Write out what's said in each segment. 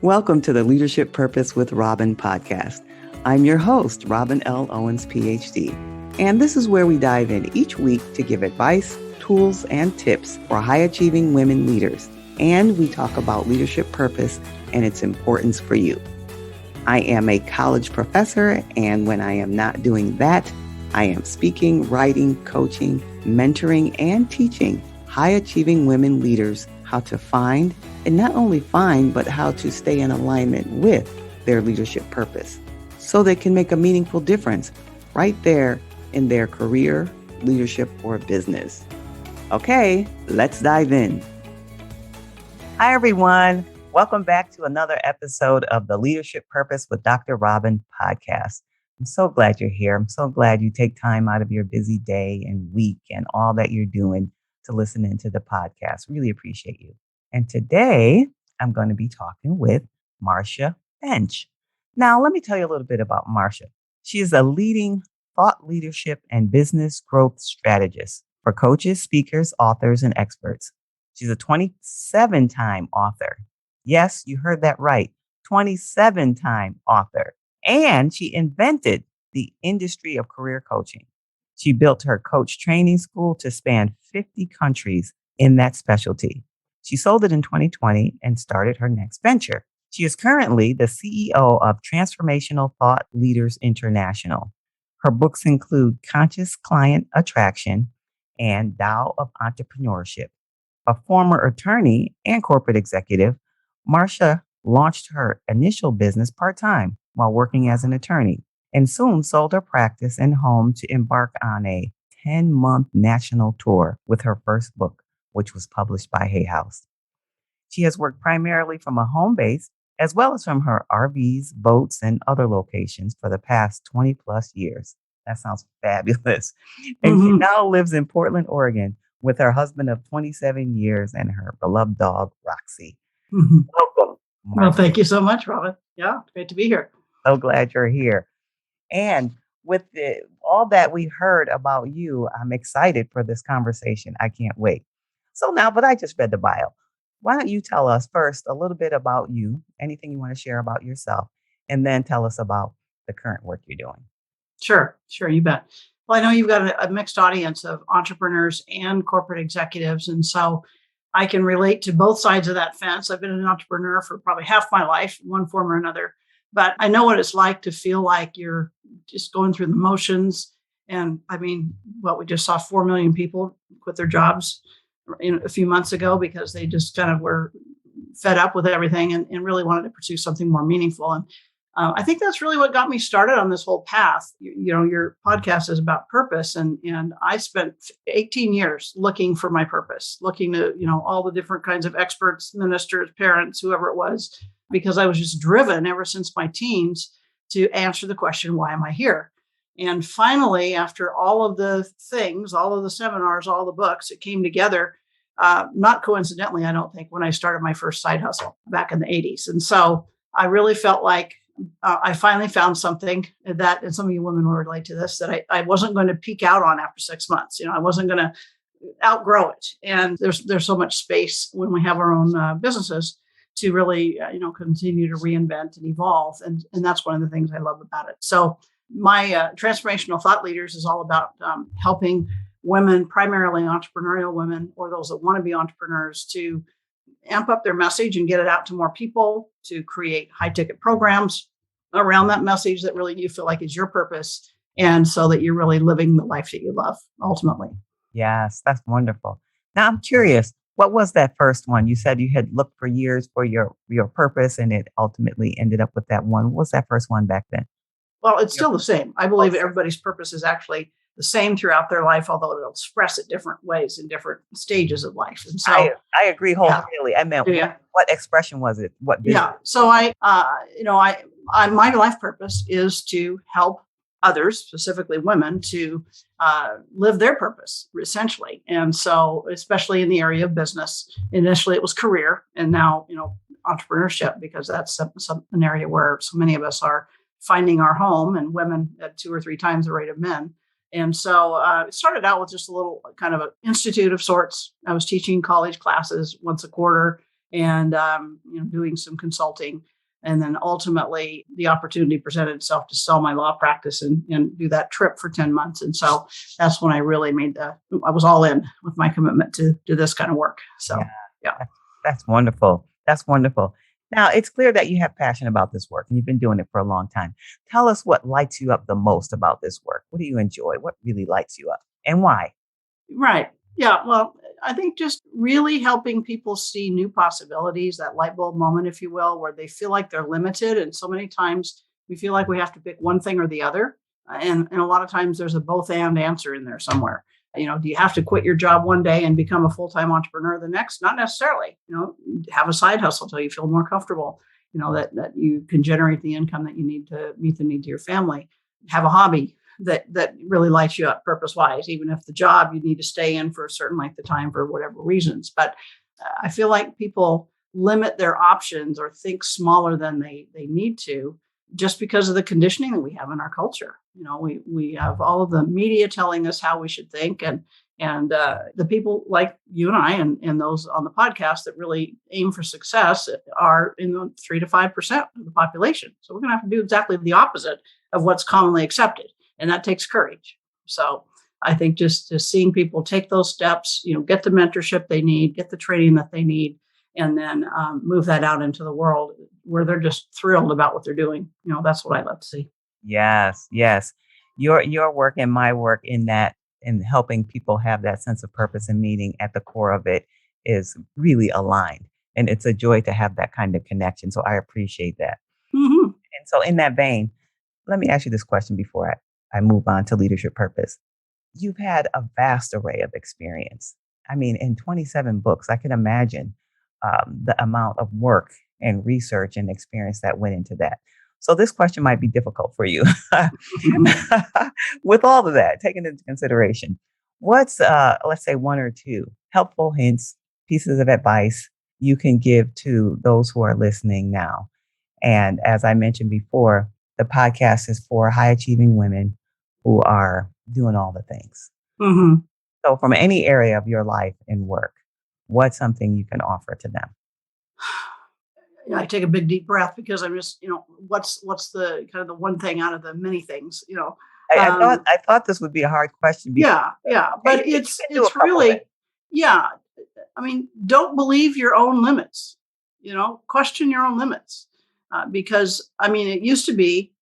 Welcome to the Leadership Purpose with Robin podcast. I'm your host, Robin L. Owens, PhD, and this is where we dive in each week to give advice, tools, and tips for high-achieving women leaders, and we talk about leadership purpose and its importance for you. I am a college professor, and when I am not doing that, I am speaking, writing, coaching, mentoring, and teaching high-achieving women leaders how to find, and not only find, but how to stay in alignment with their leadership purpose so they can make a meaningful difference right there in their career, leadership, or business. Okay, let's dive in. Hi, everyone. Welcome back to another episode of the Leadership Purpose with Dr. Robin podcast. I'm so glad you're here. I'm so glad you take time out of your busy day and week and all that you're doing to listen into the podcast. Really appreciate you. And today I'm going to be talking with Marcia Bench. Now, let me tell you a little bit about Marcia. She is a leading thought leadership and business growth strategist for coaches, speakers, authors, and experts. She's a 27-time author. Yes, you heard that right. 27-time author. And she invented the industry of career coaching. She built her coach training school to span 50 countries in that specialty. She sold it in 2020 and started her next venture. She is currently the CEO of Transformational Thought Leaders International. Her books include Conscious Client Attraction and Tao of Entrepreneurship. A former attorney and corporate executive, Marcia launched her initial business part-time while working as an attorney, and soon sold her practice and home to embark on a 10-month national tour with her first book, which was published by Hay House. She has worked primarily from a home base, as well as from her RVs, boats, and other locations for the past 20 plus years. That sounds fabulous. And she now lives in Portland, Oregon, with her husband of 27 years and her beloved dog, Roxy. Welcome, Marcia. Well, thank you so much, Robin. Yeah, great to be here. So glad you're here. And with all that we heard about you, I'm excited for this conversation. I can't wait. So now, but I just read the bio. Why don't you tell us first a little bit about you, anything you want to share about yourself, and then tell us about the current work you're doing. Sure, you bet. Well, I know you've got a mixed audience of entrepreneurs and corporate executives, and so I can relate to both sides of that fence. I've been an entrepreneur for probably half my life, in one form or another. But I know what it's like to feel like you're just going through the motions. And I mean, we just saw 4 million people quit their jobs a few months ago because they just kind of were fed up with everything and really wanted to pursue something more meaningful. And I think that's really what got me started on this whole path. You know, your podcast is about purpose. And I spent 18 years looking for my purpose, looking to, all the different kinds of experts, ministers, parents, whoever it was, because I was just driven ever since my teens to answer the question, why am I here? And finally, after all of the things, all of the seminars, all the books, it came together, not coincidentally, I don't think, when I started my first side hustle back in the 80s. And so I really felt like I finally found something that, and some of you women will relate to this, that I wasn't going to peak out on after 6 months. I wasn't going to outgrow it. And there's so much space when we have our own businesses to really, continue to reinvent and evolve. And that's one of the things I love about it. So my Transformational Thought Leaders is all about helping women, primarily entrepreneurial women, or those that want to be entrepreneurs, to amp up their message and get it out to more people, to create high ticket programs around that message that really you feel like is your purpose. And so that you're really living the life that you love ultimately. Yes, that's wonderful. Now I'm curious, what was that first one? You said you had looked for years for your purpose and it ultimately ended up with that one. What was that first one back then? Well, it's still the same. I believe everybody's purpose is actually the same throughout their life, although it'll express it different ways in different stages of life. And so I agree wholeheartedly. I meant, what expression was it? What vision? Yeah. So my life purpose is to help others, specifically women, to live their purpose, essentially. And so, especially in the area of business, initially it was career, and now, entrepreneurship, because that's an area where so many of us are finding our home, and women at 2 or 3 times the rate of men. And so it started out with just a little kind of an institute of sorts. I was teaching college classes once a quarter, and doing some consulting. And then ultimately the opportunity presented itself to sell my law practice and do that trip for 10 months. And so that's when I really I was all in with my commitment to do this kind of work. So, yeah. That's wonderful. That's wonderful. Now, it's clear that you have passion about this work and you've been doing it for a long time. Tell us what lights you up the most about this work. What do you enjoy? What really lights you up and why? Right. Yeah. Well, I think just really helping people see new possibilities, that light bulb moment, if you will, where they feel like they're limited. And so many times we feel like we have to pick one thing or the other. And a lot of times there's a both and answer in there somewhere. Do you have to quit your job one day and become a full-time entrepreneur the next? Not necessarily. Have a side hustle until you feel more comfortable, that you can generate the income that you need to meet the needs of your family. Have a hobby that really lights you up purpose-wise, even if the job you need to stay in for a certain length of time for whatever reasons. But I feel like people limit their options or think smaller than they need to just because of the conditioning that we have in our culture. We have all of the media telling us how we should think, and the people like you and I and those on the podcast that really aim for success are in the 3 to 5% of the population. So we're going to have to do exactly the opposite of what's commonly accepted. And that takes courage. So I think just seeing people take those steps, get the mentorship they need, get the training that they need, and then move that out into the world where they're just thrilled about what they're doing. That's what I love to see. Yes, yes. Your work and my work in that and helping people have that sense of purpose and meaning at the core of it is really aligned. And it's a joy to have that kind of connection. So I appreciate that. Mm-hmm. And so in that vein, let me ask you this question before I move on to leadership purpose. You've had a vast array of experience. I mean, in 27 books, I can imagine the amount of work and research and experience that went into that. So this question might be difficult for you. With all of that taken into consideration, what's, let's say, one or two helpful hints, pieces of advice you can give to those who are listening now? And as I mentioned before, the podcast is for high achieving women who are doing all the things. Mm-hmm. So from any area of your life and work, what's something you can offer to them? I take a big deep breath because I'm just, what's the kind of the one thing out of the many things, I thought this would be a hard question. Yeah. But it's really, yeah. I mean, don't believe your own limits, question your own limits. Because I mean, it used to be,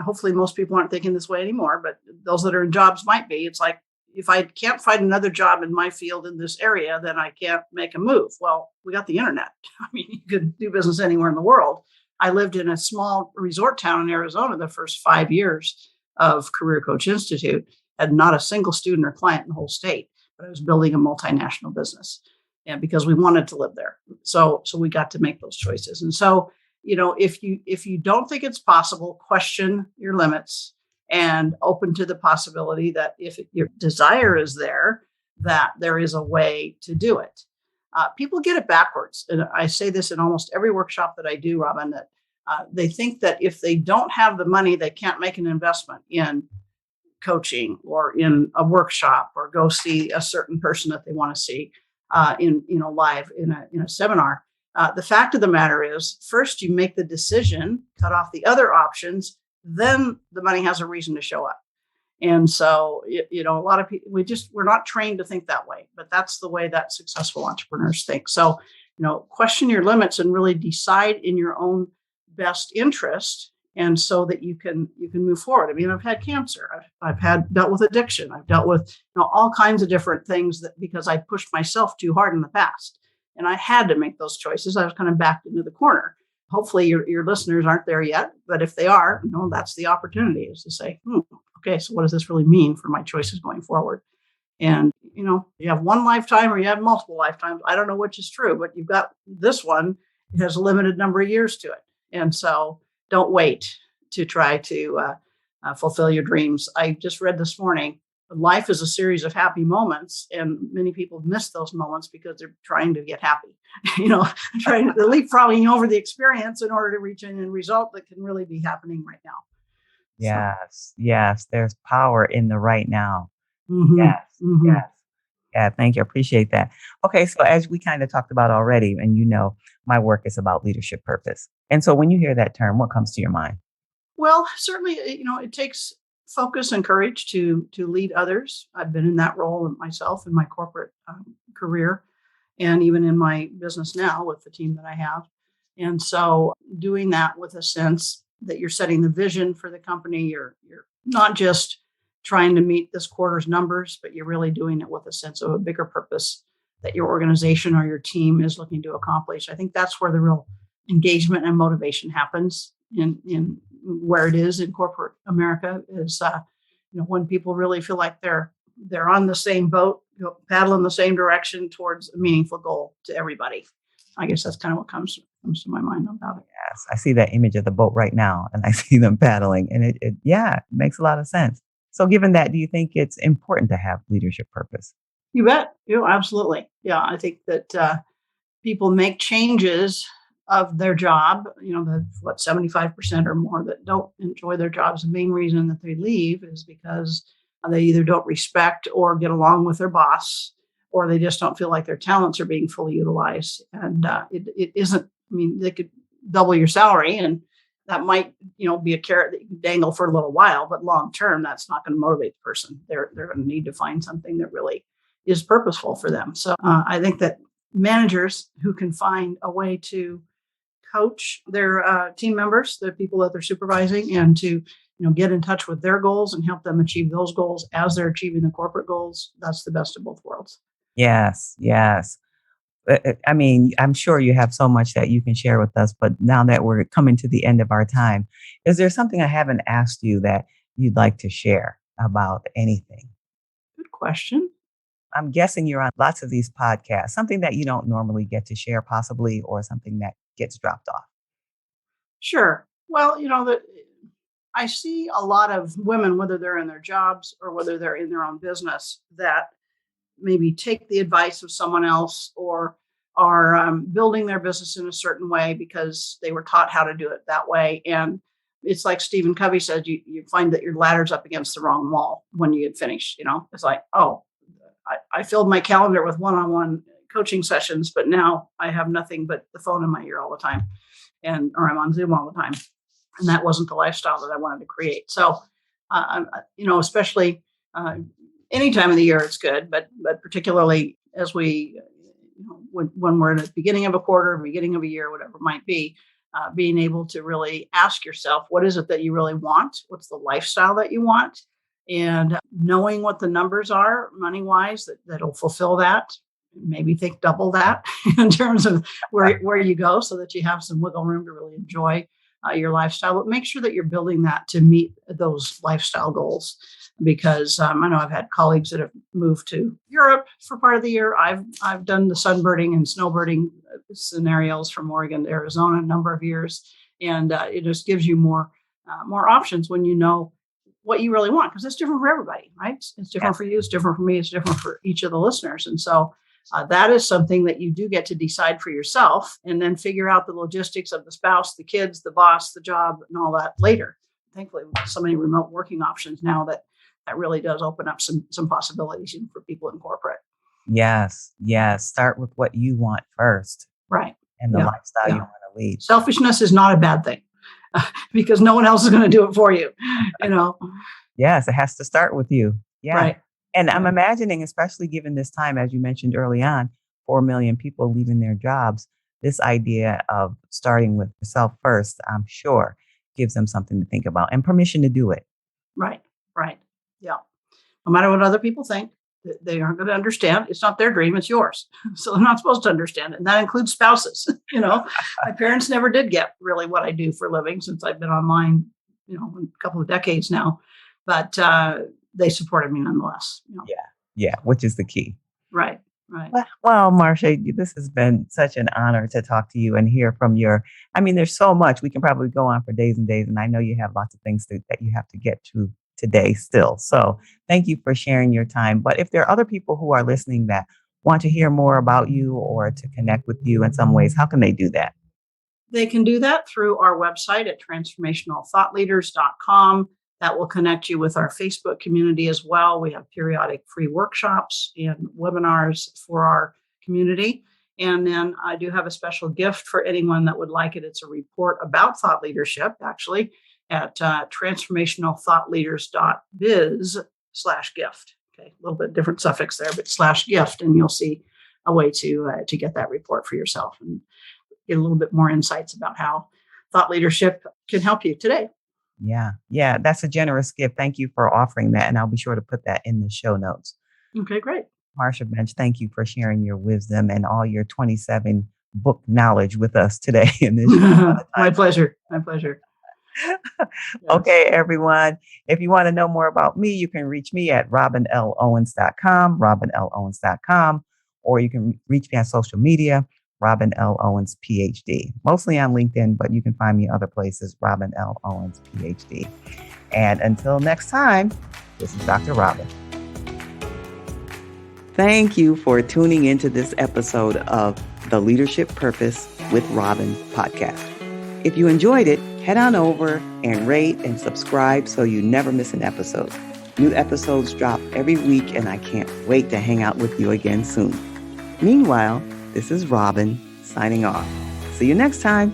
hopefully most people aren't thinking this way anymore, but those that are in jobs might be. It's like, if I can't find another job in my field in this area, then I can't make a move. Well, we got the internet. I mean, you could do business anywhere in the world. I lived in a small resort town in Arizona the first 5 years of Career Coach Institute, had not a single student or client in the whole state, but I was building a multinational business. And because we wanted to live there. So we got to make those choices. And so, if you don't think it's possible, question your limits and open to the possibility that if your desire is there, that there is a way to do it. People get it backwards. And I say this in almost every workshop that I do, Robin, that they think that if they don't have the money, they can't make an investment in coaching or in a workshop or go see a certain person that they want to see live in a seminar. The fact of the matter is, first you make the decision, cut off the other options, then the money has a reason to show up. And so, a lot of people, we're not trained to think that way, but that's the way that successful entrepreneurs think. So, question your limits and really decide in your own best interest. And so that you can move forward. I mean, I've had cancer. I've dealt with addiction. I've dealt with, all kinds of different things because I pushed myself too hard in the past. And I had to make those choices. I was kind of backed into the corner. Hopefully your listeners aren't there yet, but if they are, that's the opportunity, is to say, okay, so what does this really mean for my choices going forward? And, you have one lifetime or you have multiple lifetimes. I don't know which is true, but you've got this one. It has a limited number of years to it. And so don't wait to try to fulfill your dreams. I just read this morning, life is a series of happy moments, and many people miss those moments because they're trying to get happy, trying to leapfrogging over the experience in order to reach an end result that can really be happening right now. Yes, yes. There's power in the right now. Mm-hmm, Yes, mm-hmm. yes. Yeah, thank you. I appreciate that. Okay, so as we kind of talked about already, and my work is about leadership purpose. And so when you hear that term, what comes to your mind? Well, certainly, it takes focus and courage to lead others. I've been in that role myself in my corporate career, and even in my business now with the team that I have. And so, doing that with a sense that you're setting the vision for the company, you're not just trying to meet this quarter's numbers, but you're really doing it with a sense of a bigger purpose that your organization or your team is looking to accomplish. I think that's where the real engagement and motivation happens in where it is in corporate America is when people really feel like they're on the same boat, paddle in the same direction towards a meaningful goal to everybody. I guess that's kind of what comes to my mind about it. Yes, I see that image of the boat right now, and I see them paddling, and yeah, it makes a lot of sense. So, given that, do you think it's important to have leadership purpose? You bet. Absolutely. Yeah, I think that people make changes of their job. The 75% or more that don't enjoy their jobs. The main reason that they leave is because they either don't respect or get along with their boss, or they just don't feel like their talents are being fully utilized. And it isn't. I mean, they could double your salary, and that might be a carrot that you can dangle for a little while, but long term, that's not going to motivate the person. They're going to need to find something that really is purposeful for them. So I think that managers who can find a way to coach their team members, the people that they're supervising, and to get in touch with their goals and help them achieve those goals as they're achieving the corporate goals. That's the best of both worlds. Yes, yes. I mean, I'm sure you have so much that you can share with us, but now that we're coming to the end of our time, is there something I haven't asked you that you'd like to share about anything? Good question. I'm guessing you're on lots of these podcasts, something that you don't normally get to share, possibly, or something that gets dropped off. Sure. Well, that I see a lot of women, whether they're in their jobs or whether they're in their own business, that maybe take the advice of someone else or are building their business in a certain way because they were taught how to do it that way. And it's like Stephen Covey said, you find that your ladder's up against the wrong wall when you get finished. It's like, oh, I filled my calendar with one-on-one coaching sessions, but now I have nothing but the phone in my ear all the time, or I'm on Zoom all the time, and that wasn't the lifestyle that I wanted to create. So, especially any time of the year, it's good, but particularly as we, when we're at the beginning of a quarter, beginning of a year, whatever it might be, being able to really ask yourself, what is it that you really want? What's the lifestyle that you want? And knowing what the numbers are money wise that'll fulfill that, maybe think double that in terms of where you go so that you have some wiggle room to really enjoy your lifestyle. But make sure that you're building that to meet those lifestyle goals. Because I know I've had colleagues that have moved to Europe for part of the year. I've done the sunbirding and snowbirding scenarios from Oregon to Arizona a number of years, and it just gives you more options when you know what you really want, because it's different for everybody, right? It's different for you, it's different for me, it's different for each of the listeners, and so that is something that you do get to decide for yourself, and then figure out the logistics of the spouse, the kids, the boss, the job, and all that later. Thankfully, we have so many remote working options now that really does open up some possibilities even for people in corporate. Yes, yes. Start with what you want first, right? And the lifestyle you want to lead. Selfishness is not a bad thing because no one else is going to do it for you. Yes, it has to start with you. Yeah. Right. And I'm imagining, especially given this time, as you mentioned early on, 4 million people leaving their jobs, this idea of starting with yourself first, I'm sure, gives them something to think about and permission to do it. Right. Yeah. No matter what other people think, they aren't going to understand. It's not their dream, it's yours. So they're not supposed to understand it. And that includes spouses. My parents never did get really what I do for a living since I've been online, a couple of decades now. But they supported me nonetheless. Yeah, which is the key. Right. Well, Marcia, this has been such an honor to talk to you and hear from there's so much. We can probably go on for days and days. And I know you have lots of things that you have to get to today still. So thank you for sharing your time. But if there are other people who are listening that want to hear more about you or to connect with you in some ways, how can they do that? They can do that through our website at transformationalthoughtleaders.com. That will connect you with our Facebook community as well. We have periodic free workshops and webinars for our community. And then I do have a special gift for anyone that would like it. It's a report about thought leadership, actually, at transformationalthoughtleaders.biz/gift. Okay, a little bit different suffix there, but /gift, and you'll see a way to get that report for yourself and get a little bit more insights about how thought leadership can help you today. Yeah. Yeah. That's a generous gift. Thank you for offering that. And I'll be sure to put that in the show notes. Okay, great. Marcia Bench, thank you for sharing your wisdom and all your 27 book knowledge with us today in this show. My pleasure. My pleasure. Okay, everyone. If you want to know more about me, you can reach me at robinlowens.com, or you can reach me on social media, Robin L. Owens, PhD. Mostly on LinkedIn, but you can find me other places, Robin L. Owens, PhD. And until next time, this is Dr. Robin. Thank you for tuning into this episode of the Leadership Purpose with Robin podcast. If you enjoyed it, head on over and rate and subscribe so you never miss an episode. New episodes drop every week, and I can't wait to hang out with you again soon. Meanwhile, this is Robin signing off. See you next time.